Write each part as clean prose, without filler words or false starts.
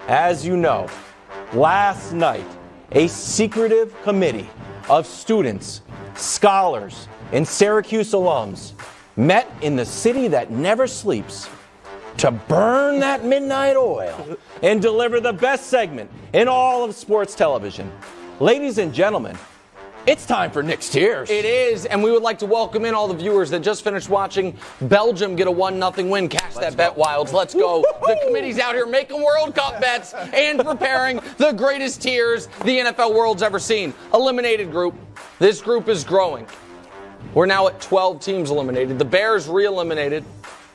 As you know, last night, a secretive committee of students, scholars, and Syracuse alums met in the city that never sleeps to burn that midnight oil and deliver the best segment in all of sports television. Ladies and gentlemen, it's time for Nick's Tears. It is, and we would like to welcome in all the viewers that just finished watching Belgium get a 1-0 win. Cash that bet, Wildes. Let's go. The committee's out here making World Cup bets and preparing the greatest tiers the NFL world's ever seen. Eliminated group. This group is growing. We're now at 12 teams eliminated. The Bears re-eliminated.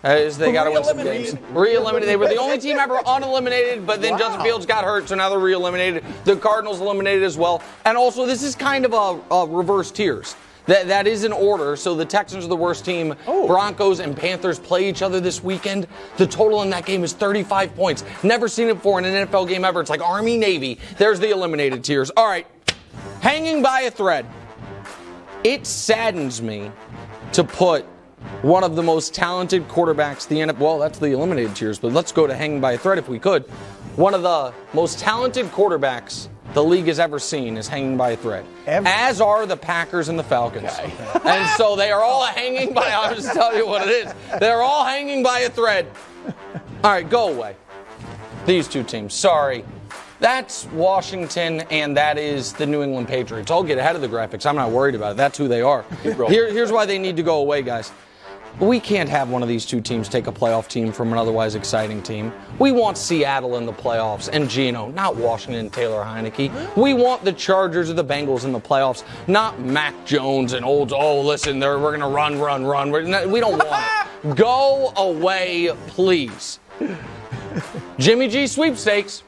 As they got to win some games. Re-eliminated. They were the only team ever uneliminated, but then Justin Fields got hurt, so now they're re-eliminated. The Cardinals eliminated as well. And also, this is kind of a reverse tiers. That is in order. So the Texans are the worst team. Broncos and Panthers play each other this weekend. The total in that game is 35 points. Never seen it before in an NFL game ever. It's like Army-Navy. There's the eliminated tiers. All right. Hanging by a thread. It saddens me to put one of the most talented quarterbacks the NFL, well, that's the eliminated tiers, but let's go to hanging by a thread if we could. One of the most talented quarterbacks the league has ever seen is hanging by a thread. As are the Packers and the Falcons. Okay. And so they are all hanging by, I'll just tell you what it is. They're all hanging by a thread. All right, go away. These two teams, sorry. That's Washington, and that is the New England Patriots. I'll get ahead of the graphics. I'm not worried about it. That's who they are. Here's why they need to go away, guys. We can't have one of these two teams take a playoff team from an otherwise exciting team. We want Seattle in the playoffs and Geno, not Washington and Taylor Heineke. We want the Chargers or the Bengals in the playoffs, not Mac Jones and listen, we're going to run. We don't want it. Go away, please. Jimmy G sweepstakes.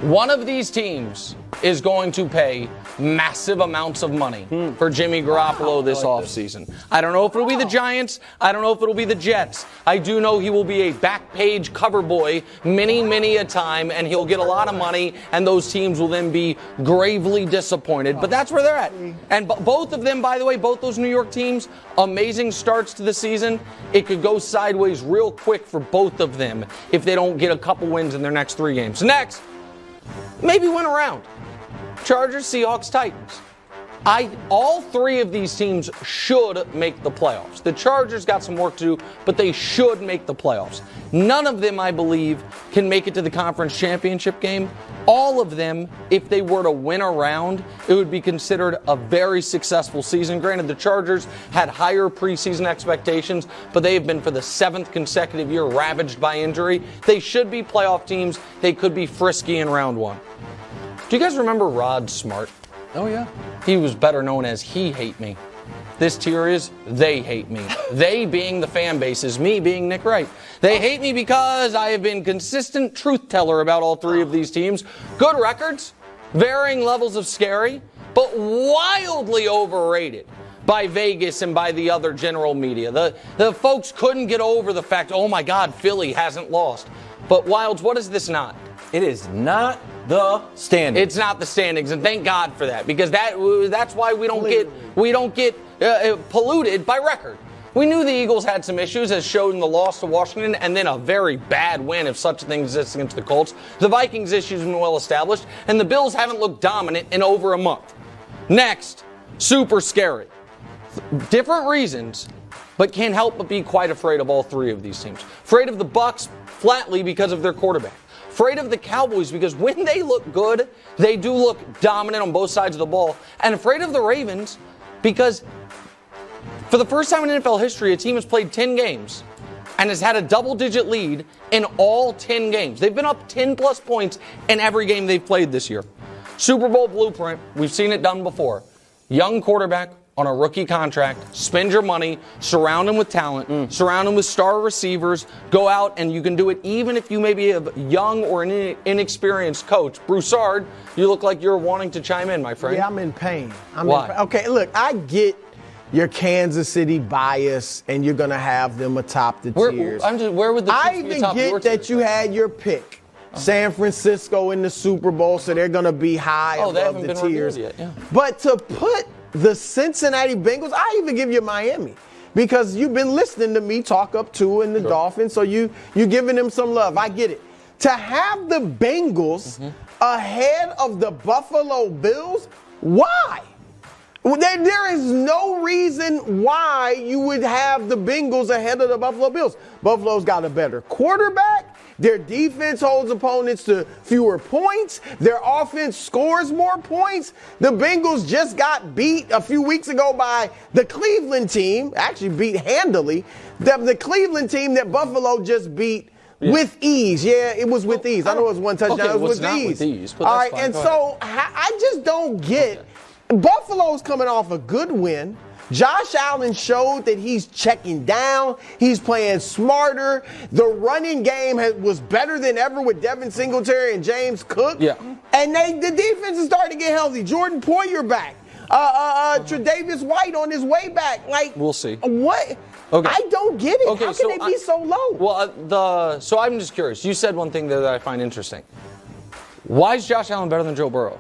One of these teams is going to pay massive amounts of money for Jimmy Garoppolo this offseason. I don't know if it'll be the Giants. I don't know if it'll be the Jets. I do know he will be a back page cover boy many a time, and he'll get a lot of money, and those teams will then be gravely disappointed. But that's where they're at. And both of them, by the way, both those New York teams, amazing starts to the season. It could go sideways real quick for both of them if they don't get a couple wins in their next 3 games. Next, maybe win a round. Chargers, Seahawks, Titans. All 3 of these teams should make the playoffs. The Chargers got some work to do, but they should make the playoffs. None of them, I believe, can make it to the conference championship game. All of them, if they were to win a round, it would be considered a very successful season. Granted, the Chargers had higher preseason expectations, but they have been for the 7th consecutive year ravaged by injury. They should be playoff teams. They could be frisky in round 1. Do you guys remember Rod Smart? Oh, yeah. He was better known as He Hate Me. This tier is They Hate Me. They being the fan bases, me being Nick Wright. They hate me because I have been consistent truth teller about all 3 of these teams. Good records, varying levels of scary, but wildly overrated by Vegas and by the other general media. The folks couldn't get over the fact, oh my God, Philly hasn't lost. But Wildes, what is this not? It is not the standings. It's not the standings, and thank God for that, because that's why we don't get polluted by record. We knew the Eagles had some issues, as showed in the loss to Washington, and then a very bad win, if such a thing exists, against the Colts. The Vikings' issues have been well established, and the Bills haven't looked dominant in over a month. Next, super scary. Different reasons, but can't help but be quite afraid of all 3 of these teams. Afraid of the Bucs flatly because of their quarterback. Afraid of the Cowboys because when they look good, they do look dominant on both sides of the ball. And afraid of the Ravens because for the first time in NFL history, a team has played 10 games and has had a double-digit lead in all 10 games. They've been up 10-plus points in every game they've played this year. Super Bowl blueprint, we've seen it done before. Young quarterback on a rookie contract, spend your money, surround him with talent, surround him with star receivers, go out and you can do it even if you maybe have a young or an inexperienced coach. Broussard, you look like you're wanting to chime in, my friend. Yeah, I'm in pain. Why? Okay, look, I get your Kansas City bias and you're going to have them atop the tiers. Where would the I even get that you had your pick. San Francisco in the Super Bowl, so they're going to be high above the tiers. Yet, yeah. But to put the Cincinnati Bengals, I even give you Miami because you've been listening to me talk up to and the Dolphins, so you giving them some love. I get it. to have the Bengals ahead of the Buffalo Bills, why? There is no reason why you would have the Bengals ahead of the Buffalo Bills. Buffalo's got a better quarterback. Their defense holds opponents to fewer points. Their offense scores more points. The Bengals just got beat a few weeks ago by the Cleveland team, actually beat handily. The Cleveland team that Buffalo just beat with ease. Yeah, it was with ease. I know it was one touchdown. Okay, it was not with ease. With ease, but all that's right, fine. and Go so I just don't get Buffalo's coming off a good win. Josh Allen showed that he's checking down. He's playing smarter. The running game was better than ever with Devin Singletary and James Cook. Yeah. And the defense is starting to get healthy. Jordan Poyer back. Tre'Davious White on his way back. Like, we'll see. What? Okay. I don't get it. Okay, How can they be so low? Well, so I'm just curious. You said one thing there that I find interesting. Why is Josh Allen better than Joe Burrow?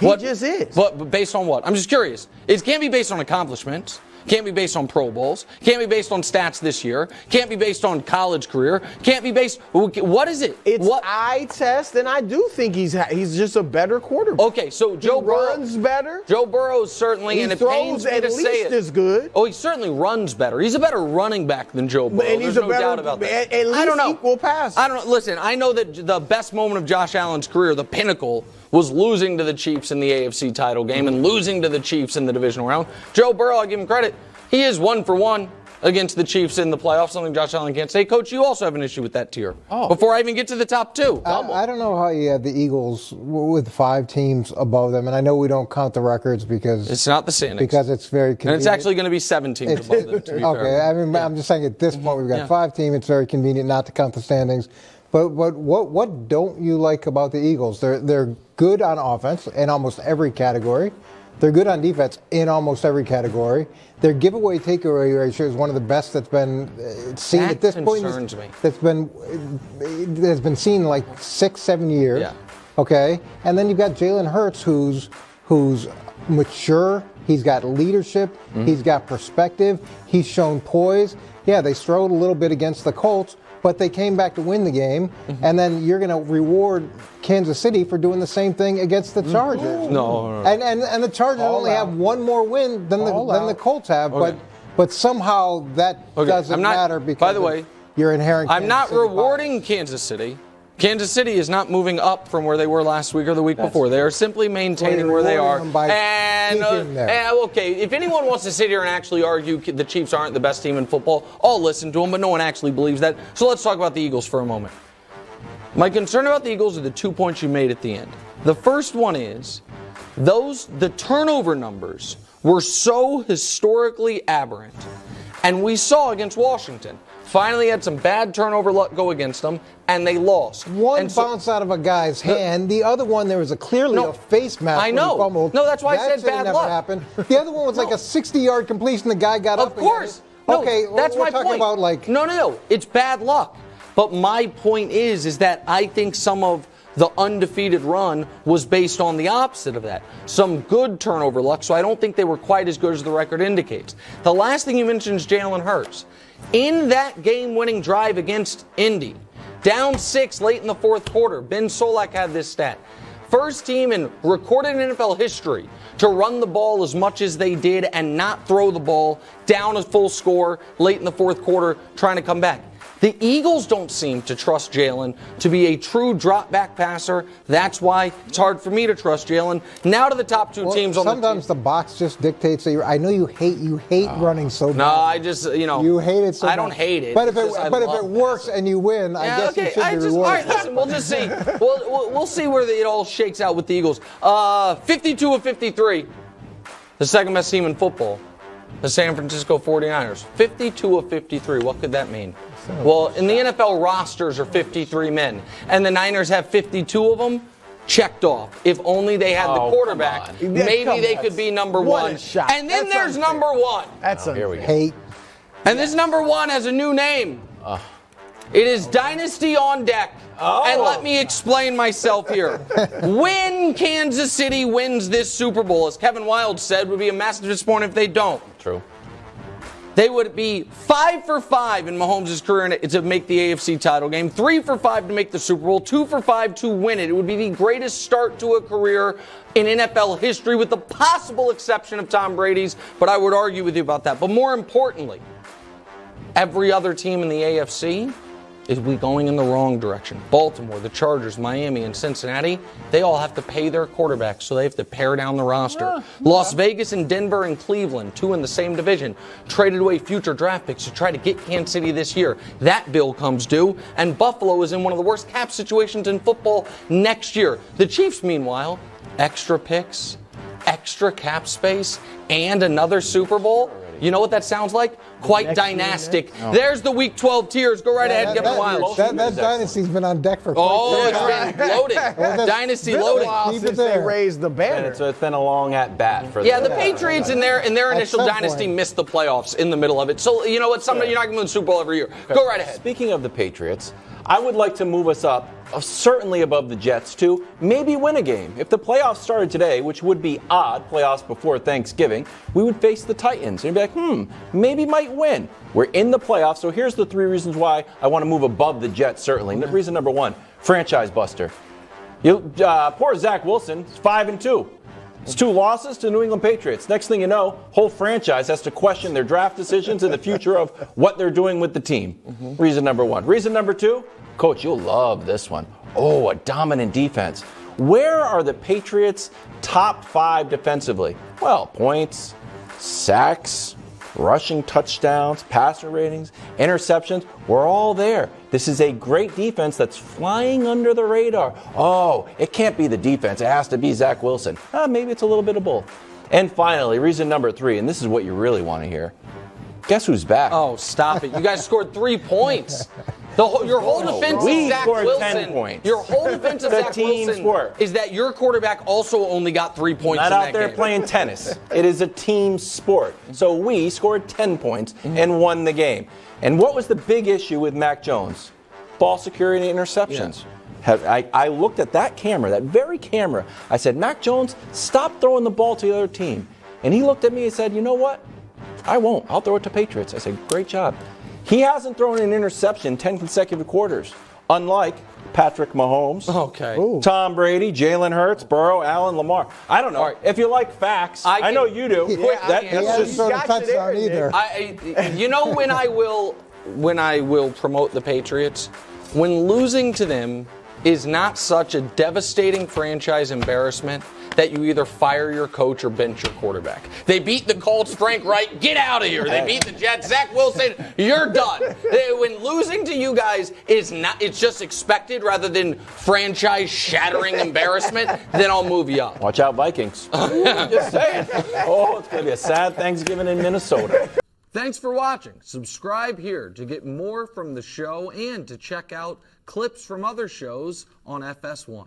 He just is. But based on what? I'm just curious. It can't be based on accomplishments. Can't be based on Pro Bowls. Can't be based on stats this year. Can't be based on college career. Can't be based. What is it? It's eye test, and I do think he's just a better quarterback. Okay, so Joe Burrow runs better. Joe Burrow certainly, and it pains me to say it. He throws at least as good. Oh, he certainly runs better. He's a better running back than Joe Burrow. And he's There's no doubt about that. At least I don't know. Equal pass. I don't know. Listen, I know that the best moment of Josh Allen's career, the pinnacle, was losing to the Chiefs in the AFC title game and losing to the Chiefs in the divisional round. Joe Burrow, I give him credit. He is 1 for 1 against the Chiefs in the playoffs, something Josh Allen can't say. Coach, you also have an issue with that tier. Before I even get to the top two. I don't know how you have the Eagles with 5 teams above them, and I know we don't count the records because it's not the standings. Because it's very convenient. And it's actually going to be 7 teams above them, to be okay, fair. I mean, I'm just saying at this point we've got 5 teams. It's very convenient not to count the standings. But what don't you like about the Eagles? They're good on offense in almost every category. They're good on defense in almost every category. Their giveaway takeaway ratio is one of the best that's been seen at this point. That concerns me. That's been seen in like 6-7 years. Yeah. Okay, and then you've got Jalen Hurts, who's mature. He's got leadership. He's got perspective. He's shown poise. Yeah, they struggled a little bit against the Colts, but they came back to win the game. And then you're going to reward Kansas City for doing the same thing against the Chargers. No. And the Chargers only have one more win than the Colts have, but somehow that doesn't matter because by the way, you're inherent. I'm not rewarding Kansas City. Kansas City is not moving up from where they were last week or the week before. They are simply maintaining where they are. Okay, if anyone wants to sit here and actually argue the Chiefs aren't the best team in football, I'll listen to them, but no one actually believes that. So let's talk about the Eagles for a moment. My concern about the Eagles are the 2 points you made at the end. The first one is the turnover numbers were so historically aberrant, and we saw against Washington. Finally had some bad turnover luck go against them, and they lost. One bounce out of a guy's hand. The other one, there was clearly a face mask. I know. No, that's why I said bad never luck. Happened. The other one was like a 60-yard completion. The guy got up. Of course. No, okay, that's we're my talking point. About like no. It's bad luck. But my point is that I think some of the undefeated run was based on the opposite of that. Some good turnover luck, so I don't think they were quite as good as the record indicates. The last thing you mentioned is Jalen Hurts. In that game-winning drive against Indy, down 6 late in the fourth quarter, Ben Solak had this stat. First team in recorded NFL history to run the ball as much as they did and not throw the ball down a full score late in the fourth quarter trying to come back. The Eagles don't seem to trust Jalen to be a true drop-back passer. That's why it's hard for me to trust Jalen. Now to the top 2 teams on the team. Sometimes the box just dictates that I know you hate running so bad. No, I just, You hate it so I much. don't hate it. But if it works and you win, I guess you should be rewarded. All right, listen, we'll just see. We'll see where it all shakes out with the Eagles. 52 of 53, the second best team in football. The San Francisco 49ers. 52 of 53. What could that mean? Well, in the NFL, rosters are 53 men, and the Niners have 52 of them checked off. If only they had the quarterback, maybe they could be number 1. And then there's number 1. That's here we go. Hate. And this number 1 has a new name. It is Dynasty on deck. And let me explain myself here. When Kansas City wins this Super Bowl, as Kevin Wildes said, would be a massive disappointment if they don't. True. They would be 5 for 5 in Mahomes' career to make the AFC title game, 3 for 5 to make the Super Bowl, 2 for 5 to win it. It would be the greatest start to a career in NFL history, with the possible exception of Tom Brady's, but I would argue with you about that. But more importantly, every other team in the AFC is going in the wrong direction. Baltimore, the Chargers, Miami, and Cincinnati, they all have to pay their quarterbacks, so they have to pare down the roster. Las Vegas and Denver and Cleveland, 2 in the same division, traded away future draft picks to try to get Kansas City this year. That bill comes due, and Buffalo is in one of the worst cap situations in football next year. The Chiefs, meanwhile, extra picks, extra cap space, and another Super Bowl. You know what that sounds like? Quite dynastic. There's the Week 12 tiers. Go right ahead, get them wild. That dynasty's been on deck for quite some time. It's been loaded. Dynasty loaded. Since they raised the banner. So it's been a long at bat for the Patriots in their initial dynasty missed the playoffs in the middle of it. So you know what? You're not going to win the Super Bowl every year. Go right ahead. Speaking of the Patriots, I would like to move us up, certainly above the Jets, to maybe win a game. If the playoffs started today, which would be odd, playoffs before Thanksgiving, we would face the Titans. And you'd be like, maybe might win. We're in the playoffs, so here's the 3 reasons why I want to move above the Jets, certainly. Reason number 1, franchise buster. Poor Zach Wilson, 5-2. It's 2 losses to New England Patriots. Next thing you know, whole franchise has to question their draft decisions and the future of what they're doing with the team. Reason number 1. Reason number 2, Coach, you'll love this one. Oh, a dominant defense. Where are the Patriots' top 5 defensively? Well, points, sacks, rushing touchdowns, passer ratings, interceptions. We're all there. This is a great defense that's flying under the radar. Oh, it can't be the defense. It has to be Zach Wilson. Maybe it's a little bit of both. And finally, reason number 3, and this is what you really want to hear. Guess who's back? Oh, stop it. You guys scored 3 points. Your whole defense of Zach Wilson. 10 points. Your whole defense of Zach Wilson is that your quarterback also only got 3 points in that game. Not out there playing tennis. It is a team sport. So we scored 10 points and won the game. And what was the big issue with Mac Jones? Ball security and interceptions. Yeah. I looked at that camera, that very camera. I said, Mac Jones, stop throwing the ball to the other team. And he looked at me and said, you know what? I won't. I'll throw it to Patriots. I said, great job. He hasn't thrown an interception 10 consecutive quarters, unlike Patrick Mahomes, Tom Brady, Jalen Hurts, Burrow, Allen, Lamar. I don't know. Right. If you like facts, I know you do. He hasn't thrown a touchdown either. You know when I will promote the Patriots? When losing to them is not such a devastating franchise embarrassment that you either fire your coach or bench your quarterback. They beat the Colts, Frank Wright, get out of here. They beat the Jets, Zach Wilson, you're done. When losing to you guys is not, it's just expected rather than franchise-shattering embarrassment, then I'll move you up. Watch out, Vikings. Just saying. Oh, it's going to be a sad Thanksgiving in Minnesota. Thanks for watching. Subscribe here to get more from the show and to check out clips from other shows on FS1.